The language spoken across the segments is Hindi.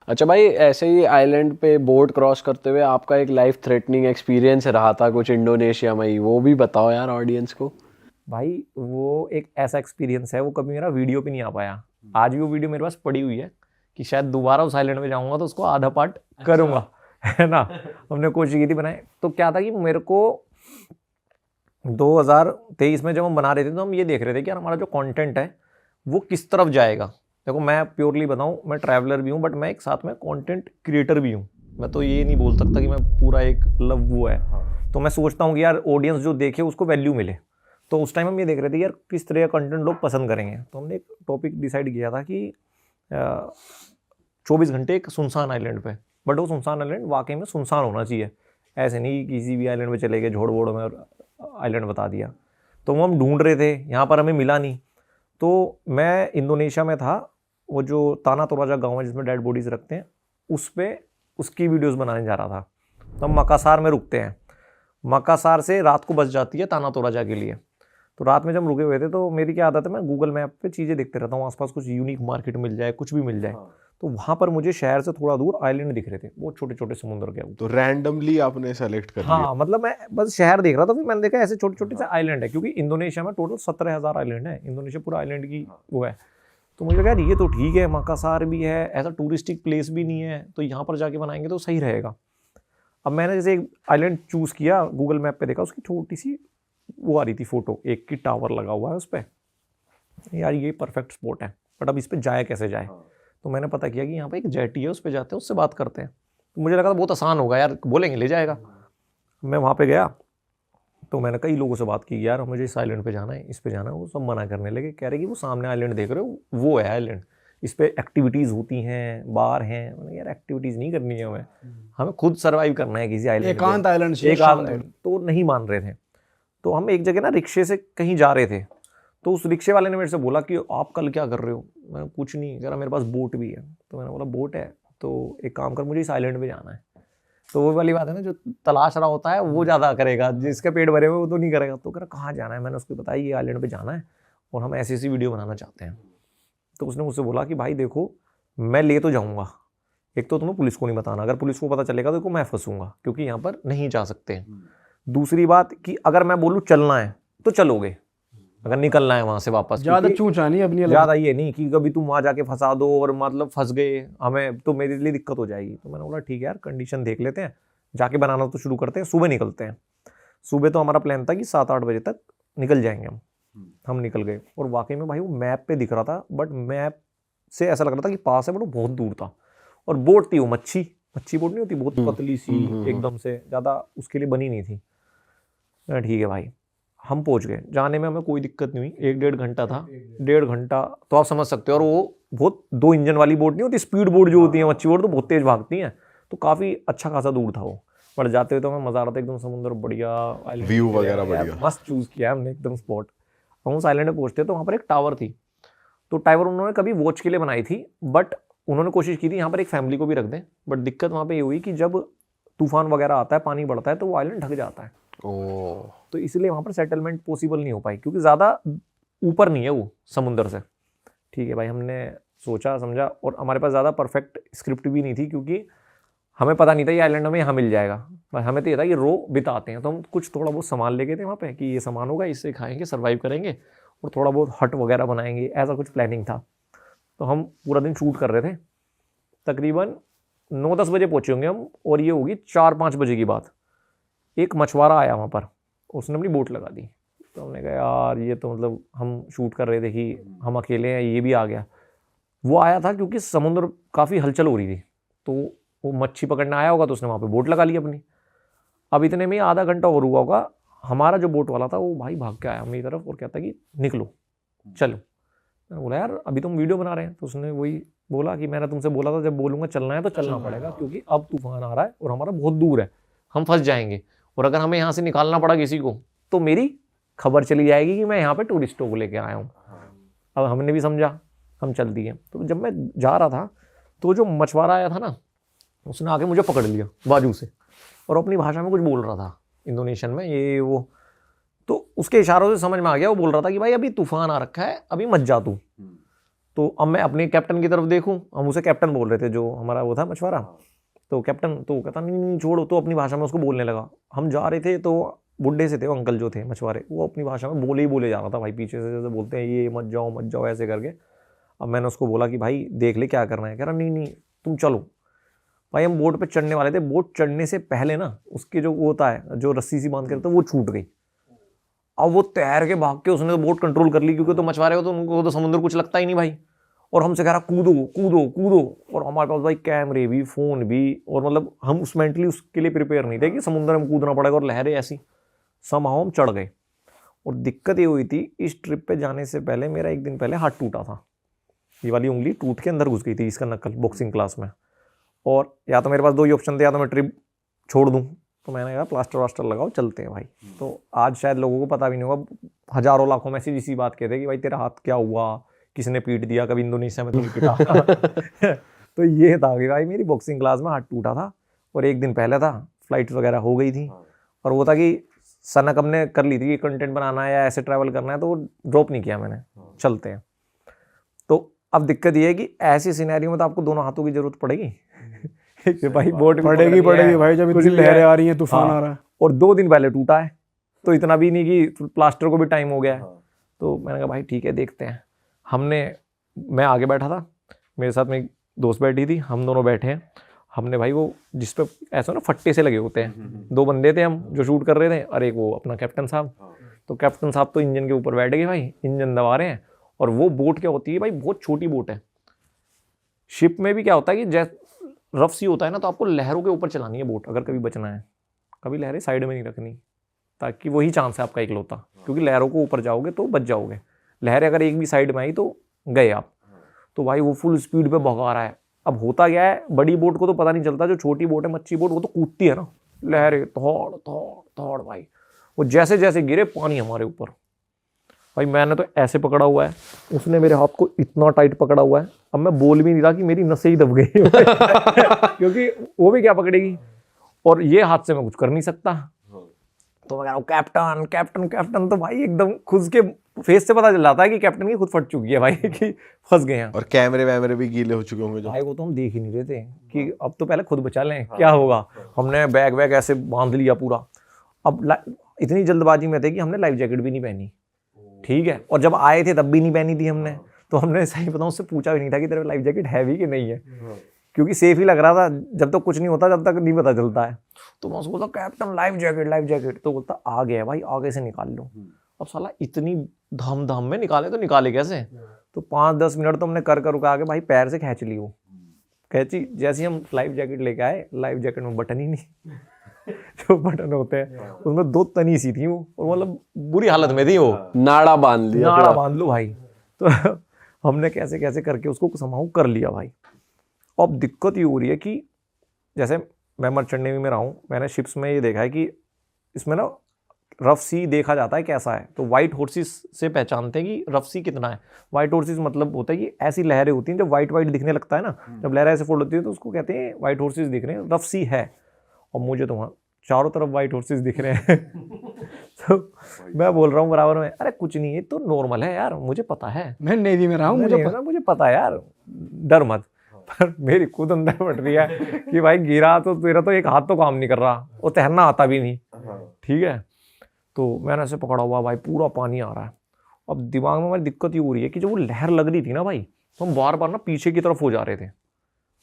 अच्छा भाई, ऐसे ही आइलैंड पे बोट क्रॉस करते हुए आपका एक लाइफ थ्रेटनिंग एक्सपीरियंस रहा था कुछ इंडोनेशिया में ही, वो भी बताओ यार ऑडियंस को। भाई वो एक ऐसा एक्सपीरियंस है, वो कभी मेरा वीडियो पे नहीं आ पाया। आज भी वो वीडियो मेरे पास पड़ी हुई है कि शायद दोबारा उस आइलैंड में जाऊंगा तो उसको आधा पार्ट करूंगा। है ना। हमने कोशिश की थी बनाए, तो क्या था कि मेरे को 2023 में जब हम बना रहे थे तो हम ये देख रहे थे कि यार हमारा जो कंटेंट है वो किस तरफ जाएगा। देखो मैं प्योरली बताऊं, मैं ट्रैवलर भी हूं बट मैं एक साथ में कंटेंट क्रिएटर भी हूं। मैं तो ये नहीं बोल सकता कि मैं पूरा एक लव वो है। तो मैं सोचता हूँ कि यार ऑडियंस जो देखे उसको वैल्यू मिले। तो उस टाइम हम ये देख रहे थे यार किस तरह का कंटेंट लोग पसंद करेंगे। तो हमने एक टॉपिक डिसाइड किया था कि 24 घंटे एक सुनसान आइलैंड पे, बट वो सुनसान आइलैंड वाकई में सुनसान होना चाहिए। ऐसे नहीं कि किसी भी आइलैंड पे चले गए झोड़ बोड़ में और आइलैंड बता दिया। तो वो हम ढूंढ रहे थे, यहाँ पर हमें मिला नहीं। तो मैं इंडोनेशिया में था, वो जो ताना तोराजा गाँव है जिसमें डेड बॉडीज़ रखते हैं, उस पर उसकी वीडियोज़ बनाने जा रहा था। तो हम मकासार में रुकते हैं, मकासार से रात को बस जाती है ताना तोराजा के लिए। तो रात में जब रुके हुए थे तो मेरी क्या आदत है, मैं गूगल मैप पे चीज़ें देखते रहता हूँ, आसपास कुछ यूनिक मार्केट मिल जाए, कुछ भी मिल जाए। तो वहाँ पर मुझे शहर से थोड़ा दूर आइलैंड दिख रहे थे, वो छोटे छोटे समुद्र के ऊपर। तो रैंडमली आपने सेलेक्ट कर लिया? हाँ, मतलब मैं बस शहर देख रहा था, फिर मैंने देखा ऐसे छोटे छोटे से आइलैंड है, क्योंकि इंडोनेशिया में टोटल 17,000 आइलैंड है। इंडोनेशिया पूरा आइलैंड की वो है। तो मुझे लगा यार ये तो ठीक है, मकासार भी है, ऐसा टूरिस्टिक प्लेस भी नहीं है, तो यहाँ पर जाके बनाएंगे तो सही रहेगा। अब मैंने जैसे एक आइलैंड चूज़ किया, गूगल मैप पे देखा, उसकी छोटी सी वो आ रही थी फोटो, एक की टावर लगा हुआ है उस पर। यार ये परफेक्ट स्पॉट है, बट अब इस पर जाए कैसे जाए। तो मैंने पता किया कि यहाँ पे एक जेटी है, उस पर जाते हैं, उससे बात करते हैं। तो मुझे लगा था बहुत आसान होगा यार, बोलेंगे ले जाएगा। मैं वहाँ पे गया तो मैंने कई लोगों से बात की, यार मुझे इस आइलैंड पे जाना है, इस पे जाना है। वो सब मना करने लगे, कह रहे कि वो सामने आइलैंड देख रहे हो वो है आइलैंड, इस पे एक्टिविटीज़ होती हैं, बार हैं। मैंने यार एक्टिविटीज़ नहीं करनी है हमें खुद सर्वाइव करना है किसी आइलैंड, एकांत आइलैंड से एक आइलैंड। तो नहीं मान रहे थे। तो हम एक जगह ना रिक्शे से कहीं जा रहे थे, तो उस रिक्शे वाले ने मेरे से बोला कि आप कल क्या कर रहे हो। मैं कुछ नहीं, कह रहा मेरे पास बोट भी है। तो मैंने बोला बोट है तो एक काम कर, मुझे इस आइलैंड पे जाना है। तो वो वाली बात है ना, जो तलाश रहा होता है वो ज़्यादा करेगा, जिसके पेट भरे हुए वो तो नहीं करेगा। तो कह रहा कहाँ जाना है, मैंने उसको बताया ये आइलैंड पे जाना है और हम ऐसी ऐसी वीडियो बनाना चाहते हैं। तो उसने मुझसे बोला कि भाई देखो मैं ले तो जाऊँगा, एक तो तुम्हें पुलिस को नहीं बताना, अगर पुलिस को पता चलेगा तो देखो मैं फंसूंगा क्योंकि यहाँ पर नहीं जा सकते। दूसरी बात कि अगर मैं बोलूँ चलना है तो चलोगे, अगर निकलना है वहाँ से वापस, ज्यादा चूचा नहीं अपनी अलग। ज़्यादा ये नहीं कि कभी तुम वहाँ जाके फंसा दो और मतलब फंस गए हमें, तो मेरे लिए दिक्कत हो जाएगी। तो मैंने बोला ठीक है यार, कंडीशन देख लेते हैं, जाके बनाना तो शुरू करते हैं, सुबह निकलते हैं। सुबह तो हमारा प्लान था कि 7-8 बजे तक निकल जाएंगे हम निकल गए। और वाकई में भाई वो मैप पे दिख रहा था, बट मैप से ऐसा लग रहा था कि पास है, बट वो बहुत दूर था। और बोट थी वो मच्छी बोट नहीं होती, बहुत पतली सी एकदम से, ज़्यादा उसके लिए बनी नहीं थी। ठीक है भाई, हम पहुंच गए। जाने में हमें कोई दिक्कत नहीं हुई, 1-1.5 घंटा था। 1.5 घंटा तो आप समझ सकते हो। और वो बहुत 2 इंजन वाली बोट नहीं होती, स्पीड बोट जो होती है, मच्छी बोट तो बहुत तेज भागती हैं। तो काफ़ी अच्छा खासा दूर था वो, पर जाते हुए तो हमें मज़ा आ रहा था, एकदम समुद्र बढ़िया, व्यू वगैरह बढ़िया, मस्त चूज़ किया हमने एकदम स्पॉट। हम उस आइलैंड पे पहुंचते तो वहाँ पर एक टावर थी। तो टावर उन्होंने कभी वॉच के लिए बनाई थी, बट उन्होंने कोशिश की थी यहाँ पर एक फैमिली को भी रख दें। बट दिक्कत वहाँ पर ये हुई कि जब तूफान वगैरह आता है, पानी बढ़ता है, तो वो आइलैंड ढक जाता है। तो इसलिए वहाँ पर सेटलमेंट पॉसिबल नहीं हो पाई, क्योंकि ज़्यादा ऊपर नहीं है वो समुंदर से। ठीक है भाई, हमने सोचा समझा, और हमारे पास ज़्यादा परफेक्ट स्क्रिप्ट भी नहीं थी, क्योंकि हमें पता नहीं था ये आइलैंड हमें यहाँ मिल जाएगा। हमें तो ये था कि रो बिताते हैं, तो हम कुछ थोड़ा बहुत सामान लेके थे वहाँ पे कि ये सामान होगा, इससे खाएंगे, सर्वाइव करेंगे, और थोड़ा बहुत हट वगैरह बनाएंगे, ऐसा कुछ प्लानिंग था। तो हम पूरा दिन शूट कर रहे थे, तकरीबन 9-10 बजे पहुँचे होंगे हम, और ये होगी 4-5 बजे की बात। एक मछुआरा आया वहाँ पर, उसने अपनी बोट लगा दी। तो हमने कहा यार ये तो मतलब हम शूट कर रहे थे कि हम अकेले हैं, ये भी आ गया। वो आया था क्योंकि समुद्र काफ़ी हलचल हो रही थी, तो वो मच्छी पकड़ने आया होगा, तो उसने वहाँ पे बोट लगा ली अपनी। अब इतने में आधा घंटा और हुआ होगा, हमारा जो बोट वाला था वो भाई भाग के आया मेरी तरफ और कहता कि निकलो चलो। मैंने बोला यार अभी तुम वीडियो बना रहे हैं। तो उसने वही बोला कि मैंने तुमसे बोला था जब बोलूँगा चलना है तो चलना पड़ेगा, क्योंकि अब तूफान आ रहा है और हमारा बहुत दूर है, हम फंस जाएंगे, और अगर हमें यहाँ से निकालना पड़ा किसी को तो मेरी खबर चली जाएगी कि मैं यहाँ पे टूरिस्टों को लेके आया हूँ। अब हमने भी समझा, हम चल दिए। तो जब मैं जा रहा था तो जो मछुआरा आया था ना, उसने आके मुझे पकड़ लिया बाजू से और अपनी भाषा में कुछ बोल रहा था, इंडोनेशियन में ये वो। तो उसके इशारों से समझ में आ गया, वो बोल रहा था कि भाई अभी तूफान आ रखा है, अभी मत जा तू। तो अब मैं अपने कैप्टन की तरफ देखूं, हम उसे कैप्टन बोल रहे थे जो हमारा वो था मछुआरा, तो कैप्टन तो कहता नहीं नहीं छोड़ो, तो अपनी भाषा में उसको बोलने लगा। हम जा रहे थे तो बुढ़े से थे वो अंकल जो थे मछुआरे, वो अपनी भाषा में बोले ही बोले जा रहा था भाई, पीछे से जैसे बोलते हैं ये मत जाओ ऐसे करके। अब मैंने उसको बोला कि भाई देख ले क्या करना है, कह रहा नहीं नहीं तुम चलो। भाई हम बोट पे चढ़ने वाले थे, बोट चढ़ने से पहले ना उसके जो वो होता है जो रस्सी सी बांध के रखता है वो छूट गई। अब वो तैर के भाग के उसने तो बोट कंट्रोल कर ली, क्योंकि तो मछुआरे हो तो उनको तो समुद्र कुछ लगता ही नहीं भाई। और हमसे कह रहा कूदो कूदो कूदो, और हमारे पास भाई कैमरे भी फोन भी, और मतलब हम उस मेंटली उसके लिए प्रिपेयर नहीं थे कि समुद्र में कूदना पड़ेगा और लहरें ऐसी। समहाउ हम चढ़ गए। और दिक्कत ये हुई थी, इस ट्रिप पे जाने से पहले मेरा एक दिन पहले हाथ टूटा था, ये वाली उंगली टूट के अंदर घुस गई थी इसका नकल बॉक्सिंग क्लास में। और या तो मेरे पास दो ही ऑप्शन थे, या तो मैं ट्रिप छोड़ दूँ, तो मैंने कहा प्लास्टर वास्टर लगाओ चलते हैं भाई। तो आज शायद लोगों को पता भी नहीं होगा, हजारों लाखों मैसेज इसी बात कहते हैं कि भाई तेरा हाथ क्या हुआ, किसने पीट दिया, कभी इंडोनेशिया में तुम पिटा। तो ये था कि भाई मेरी बॉक्सिंग क्लास में हाथ टूटा था, और एक दिन पहले था, फ्लाइट वगैरह हो गई थी, और वो था कि सनक हमने कर ली थी कि कंटेंट बनाना है या ऐसे ट्रैवल करना है, तो वो ड्रॉप नहीं किया मैंने, चलते हैं। तो अब दिक्कत ये है कि ऐसी सिनेरियो में तो आपको दोनों हाथों की जरूरत पड़ेगी। कि भाई बोट पड़ेगी भाई, जब इतनी लहरें आ रही हैं, तूफान आ रहा है। और 2 दिन पहले टूटा है, तो इतना भी नहीं कि प्लास्टर को भी टाइम हो गया है। तो मैंने कहा भाई ठीक है देखते हैं। मैं आगे बैठा था, मेरे साथ में एक दोस्त बैठी थी, हम दोनों बैठे हैं। हमने भाई वो जिस पे ऐसा ना फट्टे से लगे होते हैं, 2 बंदे थे हम जो शूट कर रहे थे, और एक वो अपना कैप्टन साहब। तो कैप्टन साहब तो इंजन के ऊपर बैठ गए भाई, इंजन दबा रहे हैं। और वो बोट क्या होती है भाई, बहुत छोटी बोट है। शिप में भी क्या होता है कि जैसे रफ सी होता है ना, तो आपको लहरों के ऊपर चलानी है बोट, अगर कभी बचना है। कभी लहरें साइड में नहीं रखनी, ताकि वही चांस है आपका इकलौता, क्योंकि लहरों को ऊपर जाओगे तो बच जाओगे। लहरें अगर एक भी साइड में आई तो गए आप। तो भाई वो फुल स्पीड पे भगा रहा है। अब होता क्या है, बड़ी बोट को तो पता नहीं चलता, जो छोटी बोट है मच्छी बोट, वो तो कूदती है ना, लहरें थोड़ थोड़ थोड़ भाई। वो जैसे जैसे गिरे पानी हमारे ऊपर। भाई मैंने तो ऐसे पकड़ा हुआ है, उसने मेरे हाथ को इतना टाइट पकड़ा हुआ है, अब मैं बोल भी नहीं रहा कि मेरी नसें ही दब गई। क्योंकि वो भी क्या पकड़ेगी, और ये हाथ से मैं कुछ कर नहीं सकता। तो मैं कह रहा हूँ कैप्टन कैप्टन कैप्टन, तो भाई एकदम खुद के फेस से पता चल जाता है कि कैप्टन की खुद फट चुकी है भाई, कि फंस गए हैं। और कैमरे वैमरे भी गीले हो चुके होंगे जो। भाई वो तो हम देख ही नहीं रहे थे कि अब तो पहले खुद बचा लें, क्या होगा। हमने बैग ऐसे बांध लिया पूरा। अब इतनी जल्दबाजी में थे कि हमने लाइफ जैकेट भी नहीं पहनी, ठीक है। और जब आए थे तब भी नहीं पहनी थी हमने। तो हमने सही बताऊं उससे पूछा भी नहीं था कि तेरे लाइफ जैकेट है भी कि नहीं है, क्योंकि सेफ ही लग रहा था। जब तक कुछ नहीं होता, जब तक नहीं पता चलता है। तो मैं उसको बोलता कैप्टन लाइफ जैकेट, तो बोलता आ गया भाई, आगे से निकाल लो। अब साला इतनी धाम में निकाले तो निकाले कैसे। तो 5-10 मिनट तो हमने कर आगे भाई पैर से खींच ली। वो खींची, जैसे ही हम लाइफ जैकेट लेके आए, लाइफ जैकेट में बटन ही नहीं। जो बटन होते हैं उसमें 2 तनी सी थी वो, और मतलब बुरी हालत में थी वो। नाड़ा बांध लो भाई। तो हमने कैसे कैसे करके उसको समाऊ कर लिया भाई। अब दिक्कत ये हो रही है कि जैसे मैं मर्चेंट नेवी में रहा हूँ, मैंने शिप्स में ये देखा है कि इसमें ना रफ सी देखा जाता है कैसा है। तो वाइट हॉर्सेस से पहचानते हैं कि रफ सी कितना है। वाइट हॉर्सेस मतलब होता है कि ऐसी लहरें होती हैं जब वाइट दिखने लगता है ना, जब लहरें ऐसे फोल्ड होती है तो उसको कहते हैं वाइट हॉर्सेस दिख रहे हैं, रफ सी है। और मुझे तो वहाँ चारों तरफ वाइट हॉर्सेस दिख रहे हैं। तो मैं बोल रहा हूँ बराबर में, अरे कुछ नहीं, ये तो नॉर्मल है यार, मुझे पता है, मैं नेवी में रहा हूँ, मुझे पता है यार, डर मत। पर मेरी खुद अंदर फट रही है कि भाई गिरा तो तेरा तो एक हाथ तो काम नहीं कर रहा, और तैरना आता भी नहीं, ठीक है। तो मैंने ऐसे पकड़ा हुआ भाई, पूरा पानी आ रहा है। अब दिमाग में हमारी दिक्कत ये हो रही है कि जब वो लहर लग रही थी ना भाई, तो हम बार बार ना पीछे की तरफ हो जा रहे थे,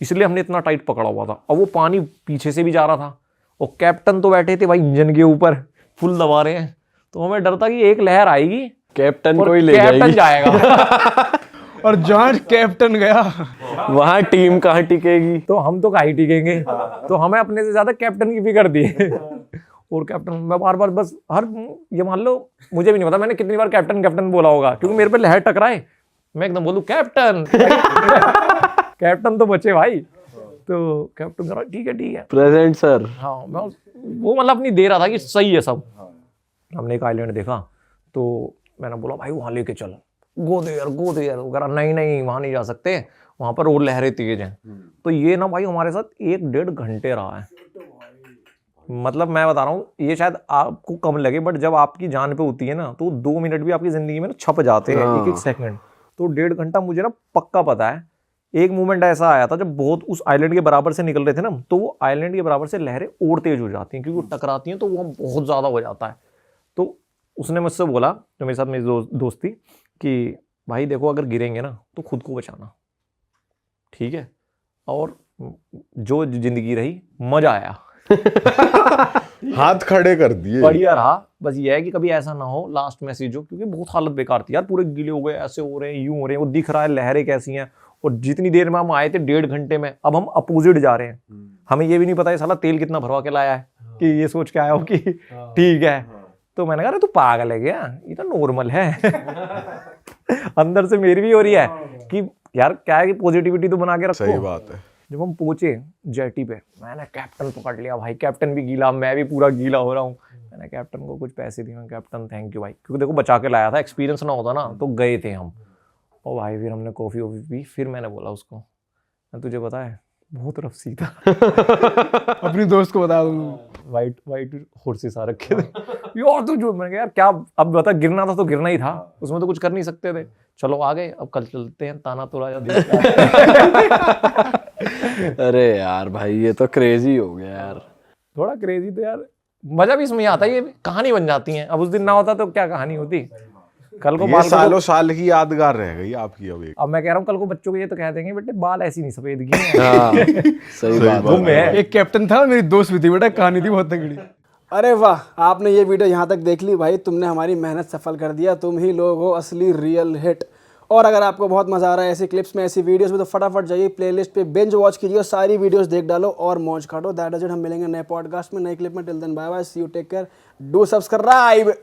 इसलिए हमने इतना टाइट पकड़ा हुआ था। अब वो पानी पीछे से भी जा रहा था, और कैप्टन तो बैठे थे भाई इंजन के ऊपर फुल दबा रहे हैं। तो हमें डर था कि एक लहर आएगी, कैप्टन को ही ले कैप्टन जाएगी। जाएगा। और जहाँ कैप्टन गया वहां टीम कहाँ टिकेगी। तो हम तो कहीं टिकेंगे। तो हमें अपने से ज्यादा कैप्टन की फिक्र थी। और कैप्टन मैं बार बार बस ये मान लो, मुझे भी नहीं पता मैंने कितनी बार कैप्टन बोला होगा, क्योंकि मेरे पे लहर टकराए मैं एकदम बोलूं कैप्टन। कैप्टन तो बचे भाई। तो कैप्टन कह रहा ठीक है प्रेजेंट सर। हाँ, मैं वो मतलब अपनी दे रहा था कि सही है सब। हमने एक आइलैंड देखा, तो मैंने बोला भाई वहाँ लेके चल, गो देयर। वो कह रहा नहीं वहाँ नहीं जा सकते, वहाँ पर और लहरें तेज हैं। तो ये ना भाई हमारे साथ 1-1.5 घंटे रहा है। मतलब मैं बता रहा हूँ, ये शायद आपको कम लगे, बट जब आपकी जान पे होती है ना, तो 2 मिनट भी आपकी जिंदगी में ना छप जाते हैं, एक सेकंड। तो 1.5 घंटा मुझे ना पक्का पता है। एक मोमेंट ऐसा आया था जब बहुत उस आइलैंड के बराबर से निकल रहे थे ना, तो वो आइलैंड के बराबर से लहरें और तेज हो जाती हैं, क्योंकि वो टकराती हैं तो वो बहुत ज़्यादा हो जाता है। तो उसने मुझसे बोला, जो मेरे साथ मेरी दोस्त थी, कि भाई देखो अगर गिरेंगे ना तो खुद को बचाना, ठीक है, और जो जिंदगी रही मजा आया। हाथ खड़े कर दिए। बढ़िया रहा। बस ये है कि कभी ऐसा ना हो लास्ट मैसेज हो, क्योंकि बहुत हालत बेकार थी यार, पूरे गीले हो गए, ऐसे हो रहे हैं, यूं हो रहे हैं, वो दिख रहा है लहरें कैसी हैं। और जितनी देर में हम आए थे 1.5 घंटे में, अब हम अपोजिट जा रहे हैं। हमें ये भी नहीं पता है साला तेल कितना भरवा के लाया है, कि ये सोच के आया हो कि ठीक है। तो मैंने कहा अरे तू पागल है क्या, ये तो नॉर्मल है। अंदर से मेरी भी हो रही है कि यार क्या है कि पॉजिटिविटी तो बना के रखो। सही बात है। जब हम पहुंचे जेटी पे, मैंने कैप्टन पकड़ लिया भाई, कैप्टन भी गीला, मैं भी पूरा गीला हो रहा हूँ। मैंने कैप्टन को कुछ पैसे दिए, कैप्टन थैंक यू भाई, क्योंकि देखो बचा के लाया था, एक्सपीरियंस ना होता ना तो गए थे हम। और भाई फिर हमने कॉफ़ी वॉफ़ी पी, फिर मैंने बोला उसको, मैं तुझे पता है बहुत रफ सी था। अपनी दोस्त को बता दूँ। वाइट हॉर्सेस आ रखे थे यार, तो जो मैंने कहा यार क्या, अब बता गिरना था तो गिरना ही था, उसमें तो कुछ कर नहीं सकते थे। चलो आ गए, अब कल चलते हैं ताना तोड़ा या अरे यार भाई ये तो क्रेजी हो गया यार। थोड़ा क्रेजी तो यार, मजा भी इसमें आता है, ये कहानी बन जाती है। अब उस दिन ना होता तो क्या कहानी होती। कल को ये बाल सालों साल की यादगार रह गई आपकी अब एक। अब मैं कह रहा हूँ कल को बच्चों को ये तो कह देंगे बेटे बाल ऐसी नहीं सफेद की हैं। हाँ सही बात वो मैं एक कैप्टन था, मेरी दोस्त भी थी बेटा, कहानी थी बहुत तगड़ी। अरे वाह, आपने ये वीडियो यहाँ तक देख ली भाई, तुमने हमारी मेहनत सफल कर दिया। तुम ही लोग हो असली रियल हिट। और अगर आपको बहुत मजा आ रहा है ऐसी क्लिप्स में, ऐसी वीडियोस में, तो फटाफट जाइए प्लेलिस्ट पे बिंज वॉच कीजिए और सारी वीडियोस देख डालो और मौज काटो। That is it. हम मिलेंगे नए पॉडकास्ट में, नए क्लिप में। Till then bye bye, see you, take care, do subscribe.